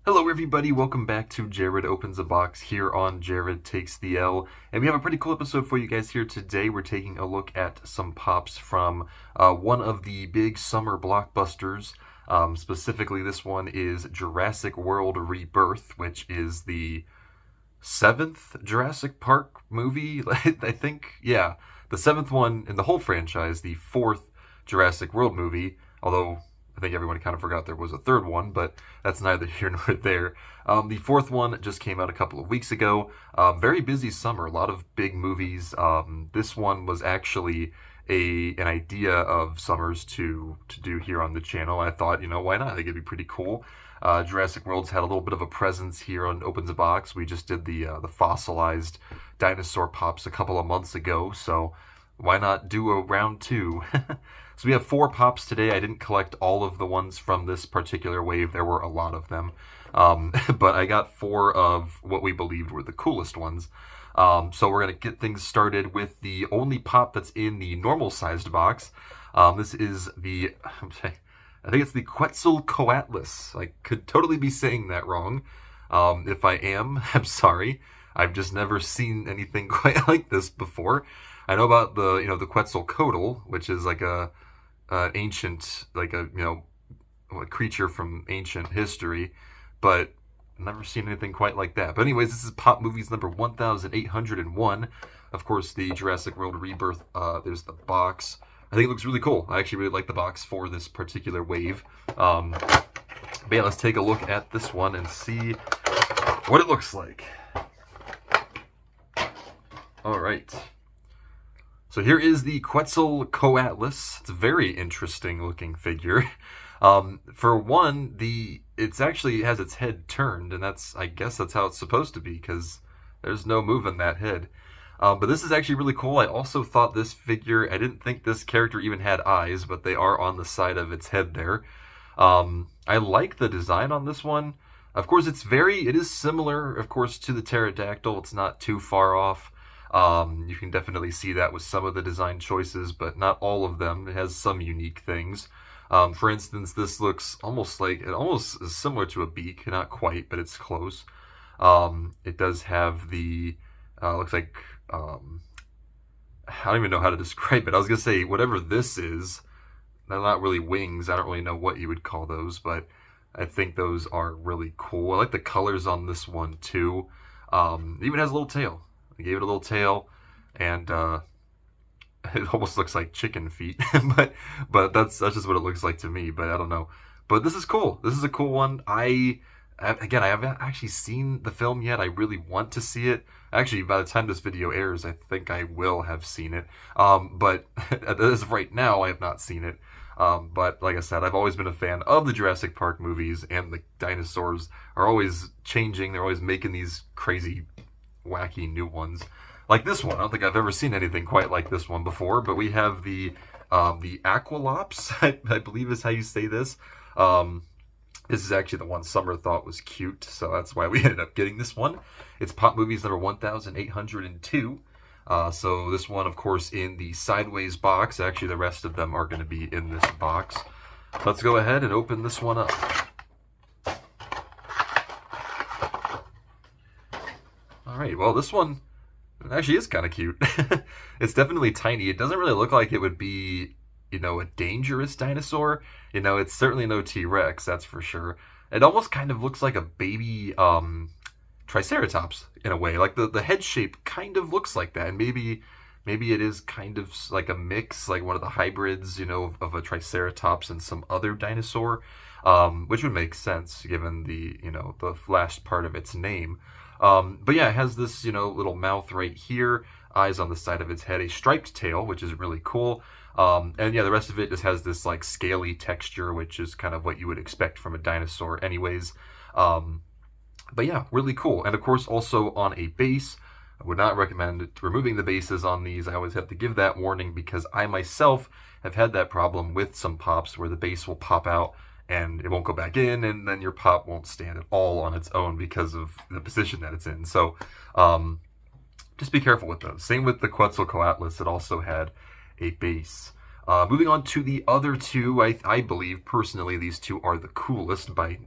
Hello everybody, welcome back to Jared Opens a Box here on Jared Takes the L. And we have a pretty cool episode for you guys here today. We're taking a look at some pops from one of the big summer blockbusters. Specifically, this one is Jurassic World Rebirth, which is the 7th Jurassic Park movie, I think. Yeah, the 7th one in the whole franchise, the 4th Jurassic World movie, although I think everyone kind of forgot there was a 3rd one, but that's neither here nor there. The 4th one just came out a couple of weeks ago. Very busy summer, a lot of big movies. This one was actually an idea of Summer's to do here on the channel. I thought, why not? I think it'd be pretty cool. Jurassic World's had a little bit of a presence here on Opens a Box. We just did the fossilized dinosaur pops a couple of months ago, so why not do a round 2? So we have 4 pops today. I didn't collect all of the ones from this particular wave. There were a lot of them. But I got 4 of what we believed were the coolest ones. So we're going to get things started with the only pop that's in the normal-sized box. This is the, I think it's the Quetzalcoatlus. I could totally be saying that wrong. If I am, I'm sorry. I've just never seen anything quite like this before. I know about the Quetzalcoatl, which is like a ancient, like a creature from ancient history, but I've never seen anything quite like that. But anyways, this is Pop Movies number 1801. Of course, the Jurassic World Rebirth. There's the box. I think it looks really cool. I actually really like the box for this particular wave. But yeah, let's take a look at this one and see what it looks like. All right. So here is the Quetzalcoatlus. It's a very interesting looking figure. For one, it actually has its head turned, and I guess that's how it's supposed to be, because there's no moving that head. But this is actually really cool. I also thought this figure, I didn't think this character even had eyes, but they are on the side of its head there. I like the design on this one. Of course, it is similar, of course, to the pterodactyl. It's not too far off. You can definitely see that with some of the design choices, but not all of them. It has some unique things. For instance, this looks almost is similar to a beak, not quite, but it's close. It does have looks like, I don't even know how to describe it. I was going to say, whatever this is, they're not really wings. I don't really know what you would call those, but I think those are really cool. I like the colors on this one, too. It even has a little tail. I gave it a little tail, and it almost looks like chicken feet, but that's just what it looks like to me. But I don't know. But this is cool. This is a cool one. I haven't actually seen the film yet. I really want to see it. Actually, by the time this video airs, I think I will have seen it. But as of right now, I have not seen it. But like I said, I've always been a fan of the Jurassic Park movies, and the dinosaurs are always changing. They're always making these crazy, wacky new ones. Like this one. I don't think I've ever seen anything quite like this one before, but we have the Aquilops, I believe is how you say this. This is actually the one Summer thought was cute, so that's why we ended up getting this one. It's Pop Movies number 1802. So this one, of course, in the sideways box. Actually, the rest of them are going to be in this box. So let's go ahead and open this one up. Alright, well, this one actually is kind of cute. It's definitely tiny. It doesn't really look like it would be, a dangerous dinosaur. It's certainly no T-Rex, that's for sure. It almost kind of looks like a baby Triceratops in a way. Like the head shape kind of looks like that. And maybe it is kind of like a mix, like one of the hybrids, of a Triceratops and some other dinosaur. Which would make sense given the last part of its name. But yeah, it has this, little mouth right here, eyes on the side of its head, a striped tail, which is really cool. And yeah, the rest of it just has this like scaly texture, which is kind of what you would expect from a dinosaur anyways. But yeah, really cool. And of course, also on a base, I would not recommend removing the bases on these. I always have to give that warning because I myself have had that problem with some pops where the base will pop out and it won't go back in, and then your pop won't stand at all on its own because of the position that it's in. So just be careful with those. Same with the Quetzalcoatlus. It also had a base. Moving on to the other two, I believe personally these two are the coolest by,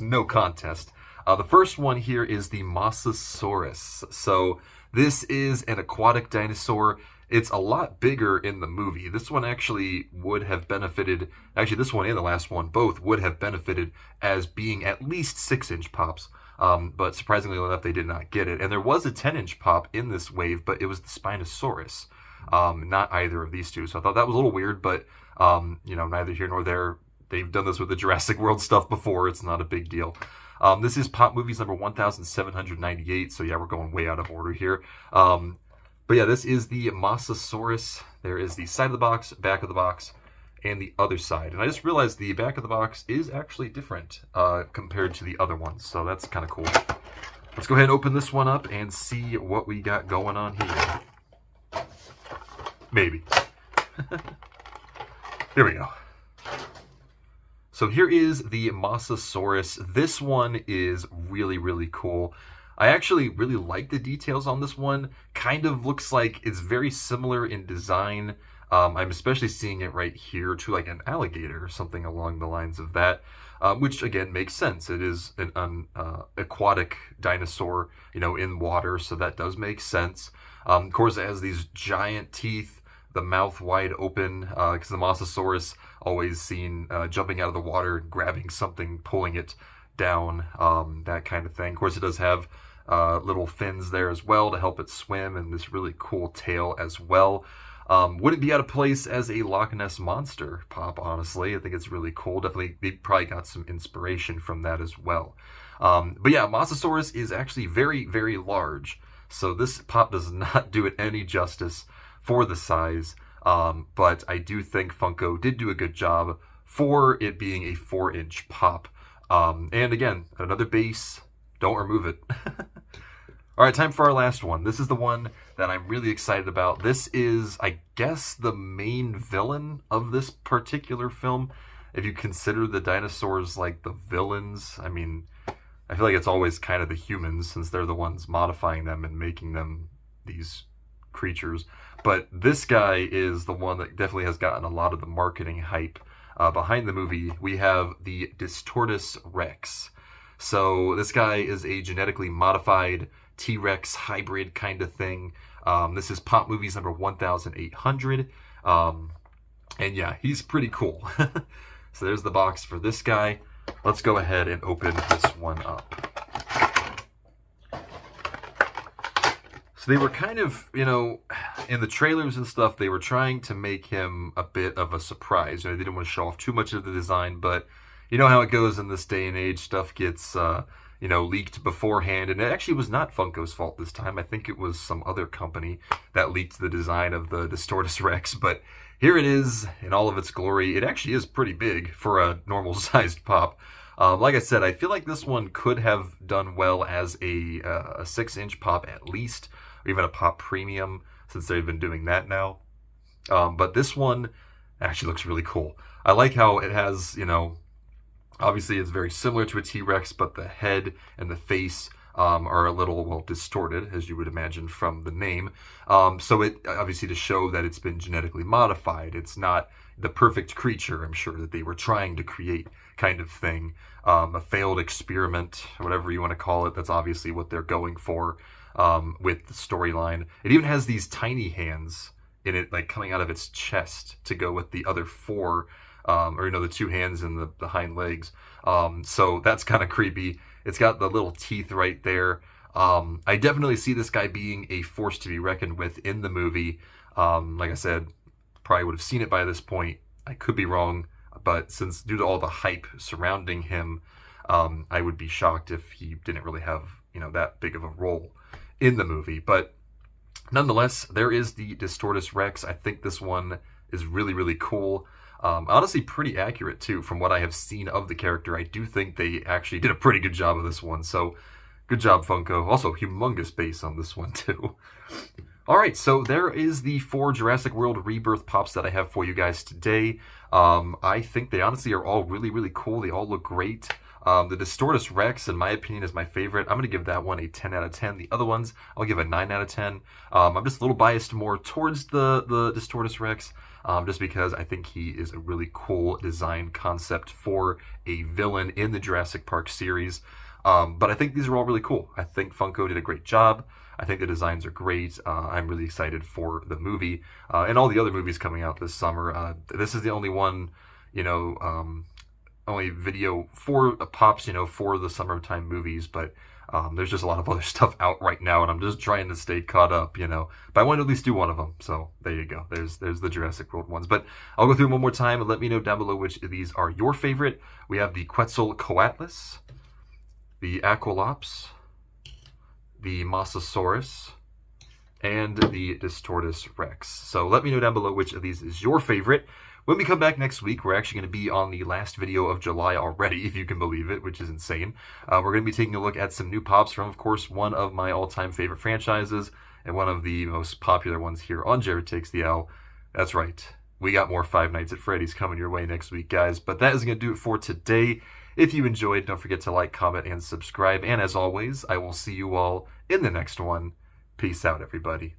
no contest. The first one here is the Mosasaurus. So this is an aquatic dinosaur. It's a lot bigger in the movie. This one actually would have benefited, actually this one and the last one both would have benefited as being at least 6-inch pops. But surprisingly enough, they did not get it. And there was a 10-inch pop in this wave, but it was the Spinosaurus, not either of these two. So I thought that was a little weird, but neither here nor there. They've done this with the Jurassic World stuff before. It's not a big deal. This is Pop Movies number 1798, so yeah, we're going way out of order here. But yeah, this is the Mosasaurus. There is the side of the box, back of the box, and the other side. And I just realized the back of the box is actually different compared to the other ones, so that's kind of cool. Let's go ahead and open this one up and see what we got going on here. Maybe. Here we go. So here is the Mosasaurus. This one is really, really cool. I actually really like the details on this one. Kind of looks like it's very similar in design. I'm especially seeing it right here to like an alligator or something along the lines of that, which again makes sense. It is an aquatic dinosaur, in water, so that does make sense. Of course, it has these giant teeth, the mouth wide open, because the Mosasaurus always seen jumping out of the water, grabbing something, pulling it down, that kind of thing. Of course, it does have little fins there as well to help it swim, and this really cool tail as well. Wouldn't be out of place as a Loch Ness Monster pop, honestly. I think it's really cool. Definitely, they probably got some inspiration from that as well. But yeah, Mosasaurus is actually very, very large, so this pop does not do it any justice for the size. But I do think Funko did do a good job for it being a 4-inch pop. And again, another base, don't remove it. All right, time for our last one. This is the one that I'm really excited about. This is, I guess, the main villain of this particular film. If you consider the dinosaurs like the villains, I mean, I feel like it's always kind of the humans, since they're the ones modifying them and making them these creatures. But this guy is the one that definitely has gotten a lot of the marketing hype behind the movie. We have the Distortus Rex. So this guy is a genetically modified T-Rex hybrid kind of thing. This is Pop Movies number 1800. And yeah, he's pretty cool. So there's the box for this guy. Let's go ahead and open this one up. So they were kind of, in the trailers and stuff, they were trying to make him a bit of a surprise. They didn't want to show off too much of the design, but you know how it goes in this day and age. Stuff gets, leaked beforehand. And it actually was not Funko's fault this time. I think it was some other company that leaked the design of the Distortus Rex. But here it is in all of its glory. It actually is pretty big for a normal-sized pop. Like I said, I feel like this one could have done well as a 6-inch pop at least, or even a pop premium, since they've been doing that now. But this one actually looks really cool. I like how it has, obviously it's very similar to a T-Rex, but the head and the face are a little, distorted, as you would imagine from the name. So it, obviously to show that it's been genetically modified. It's not the perfect creature, I'm sure, that they were trying to create kind of thing. A failed experiment, whatever you want to call it. That's obviously what they're going for with the storyline. It even has these tiny hands in it, like coming out of its chest to go with the other 4, the 2 hands and the hind legs. So that's kind of creepy. It's got the little teeth right there. I definitely see this guy being a force to be reckoned with in the movie. Like I said, probably would have seen it by this point. I could be wrong, but since due to all the hype surrounding him, I would be shocked if he didn't really have, that big of a role in the movie. But nonetheless, there is the Distortus Rex. I think this one is really, really cool. Honestly, pretty accurate too from what I have seen of the character. I do think they actually did a pretty good job of this one. So good job, Funko. Also, humongous base on this one too. All right, so there is the 4 Jurassic World Rebirth pops that I have for you guys today. I think they honestly are all really, really cool. They all look great. The Distortus Rex, in my opinion, is my favorite. I'm going to give that one a 10 out of 10. The other ones, I'll give a 9 out of 10. I'm just a little biased more towards the Distortus Rex, just because I think he is a really cool design concept for a villain in the Jurassic Park series. But I think these are all really cool. I think Funko did a great job. I think the designs are great. I'm really excited for the movie and all the other movies coming out this summer. This is the only one, only video for pops, for the summertime movies, but there's just a lot of other stuff out right now, and I'm just trying to stay caught up, but I want to at least do one of them. So there you go. There's the Jurassic World ones, but I'll go through them one more time and let me know down below which of these are your favorite. We have the Quetzalcoatlus, the Aquilops, the Mosasaurus, and the Distortus Rex. So let me know down below which of these is your favorite. When we come back next week, we're actually going to be on the last video of July already, if you can believe it, which is insane. We're going to be taking a look at some new pops from, of course, one of my all-time favorite franchises, and one of the most popular ones here on Jared Takes the L. That's right. We got more Five Nights at Freddy's coming your way next week, guys. But that is going to do it for today. If you enjoyed, don't forget to like, comment, and subscribe. And as always, I will see you all in the next one. Peace out, everybody.